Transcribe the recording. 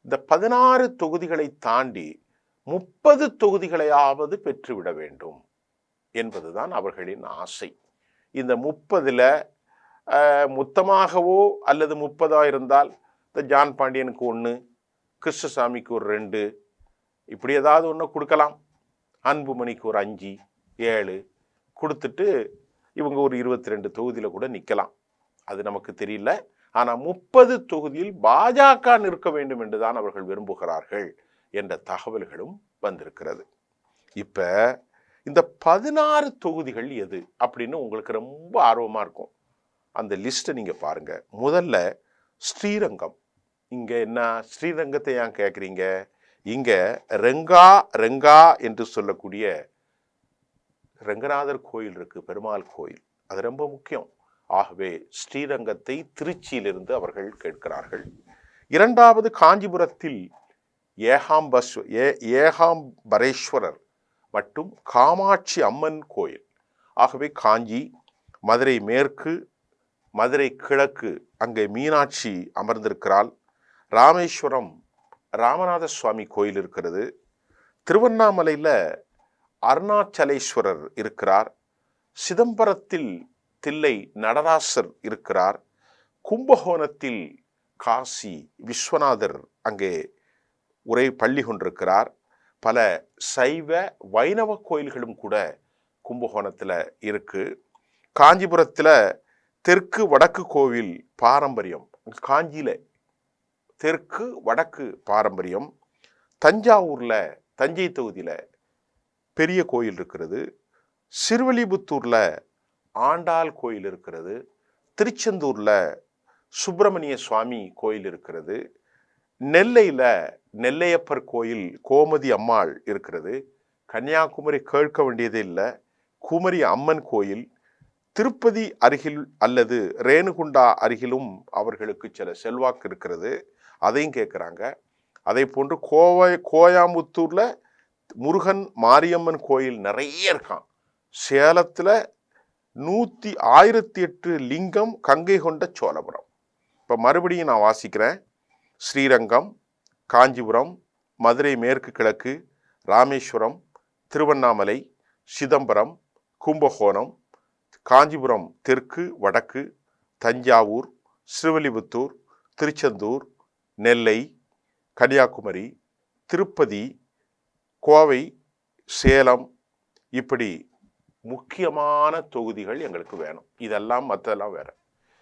இந்த 16 தொகுதிகளை தாண்டி 30 தொகுதிகளையாவது பெற்றுவிட வேண்டும் என்பதுதான் அவர்களின் ஆசை. இந்த 30ல் மொத்தமாகவோ அல்லது 30 இருந்தால் இந்த ஜான் பாண்டியனுக்கு 1, கிருஷ்ணசாமிக்கு ஒரு 2, இப்படி ஏதாவது ஒன்று கொடுக்கலாம். அன்புமணிக்கு ஒரு 5, 7 கொடுத்துட்டு இவங்க ஒரு 22 தொகுதியில் கூட நிற்கலாம். அது நமக்கு தெரியல. ஆனால் 30 தொகுதியில் பாஜக நிற்க வேண்டும் என்றுதான் அவர்கள் விரும்புகிறார்கள் என்ற தகவல்களும் வந்திருக்கிறது. இப்போ இந்த 16 தொகுதிகள் எது அப்படின்னு உங்களுக்கு ரொம்ப ஆர்வமாக இருக்கும். அந்த லிஸ்ட்டை நீங்கள் பாருங்கள். முதல்ல ஸ்ரீரங்கம். இங்கே என்ன ஸ்ரீரங்கத்தை ஏன் கேட்குறீங்க? இங்கே ரெங்கா என்று சொல்லக்கூடிய ரங்கநாதர் கோயில் இருக்குது, பெருமாள் கோயில். அது ரொம்ப முக்கியம். ஆகவே ஸ்ரீரங்கத்தை திருச்சியிலிருந்து அவர்கள் கேட்கிறார்கள். இரண்டாவது காஞ்சிபுரத்தில் ஏகாம்பரேஸ்வரர் மற்றும் காமாட்சி அம்மன் கோயில். ஆகவே காஞ்சி, மதுரை மேற்கு, மதுரை கிழக்கு அங்கே மீனாட்சி அமர்ந்திருக்கிறாள். ராமேஸ்வரம் ராமநாத சுவாமி கோயில் இருக்கிறது. திருவண்ணாமலையில் அருணாச்சலேஸ்வரர் இருக்கிறார். சிதம்பரத்தில் தில்லை நடராசர் இருக்கிறார். கும்பகோணத்தில் காசி விஸ்வநாதர் அங்கே உரை பள்ளி கொண்டிருக்கிறார். பல சைவ வைணவ கோயில்களும் கூட கும்பகோணத்தில் இருக்கு. காஞ்சிபுரத்தில் தெற்கு வடக்கு கோவில் பாரம்பரியம், காஞ்சியில் தெற்கு வடக்கு பாரம்பரியம். தஞ்சாவூரில் தஞ்சை தொகுதியில் பெரிய கோயில் இருக்கிறது. சிறுவலிபுத்தூரில் ஆண்டாள் கோயில் இருக்கிறது. திருச்செந்தூரில் சுப்பிரமணிய சுவாமி கோயில் இருக்கிறது. நெல்லையில் நெல்லையப்பர் கோயில் கோமதி அம்மாள் இருக்கிறது. கன்னியாகுமரி கேட்க வேண்டியதே இல்லை, குமரி அம்மன் கோயில். திருப்பதி அருகில் அல்லது ரேணுகுண்டா அருகிலும் அவர்களுக்கு சில செல்வாக்கு இருக்கிறது, அதையும் கேட்குறாங்க. அதே போன்று கோயம்புத்தூரில் முருகன் மாரியம்மன் கோயில் நிறைய இருக்கான். சேலத்தில் 1008 லிங்கம் கங்கை கொண்ட சோழபுரம். இப்போ மறுபடியும் நான் வாசிக்கிறேன். ஸ்ரீரங்கம், காஞ்சிபுரம், மதுரை மேற்கு கிழக்கு, ராமேஸ்வரம், திருவண்ணாமலை, சிதம்பரம், கும்பகோணம், காஞ்சிபுரம் தெற்கு வடக்கு, தஞ்சாவூர், ஸ்ரீவில்லிபுத்தூர், திருச்செந்தூர், நெல்லை, கன்னியாகுமரி, திருப்பதி, கோவை, சேலம், இப்படி முக்கியமான தொகுதிகள் எங்களுக்கு வேணும். இதெல்லாம் மற்றெல்லாம் வேற.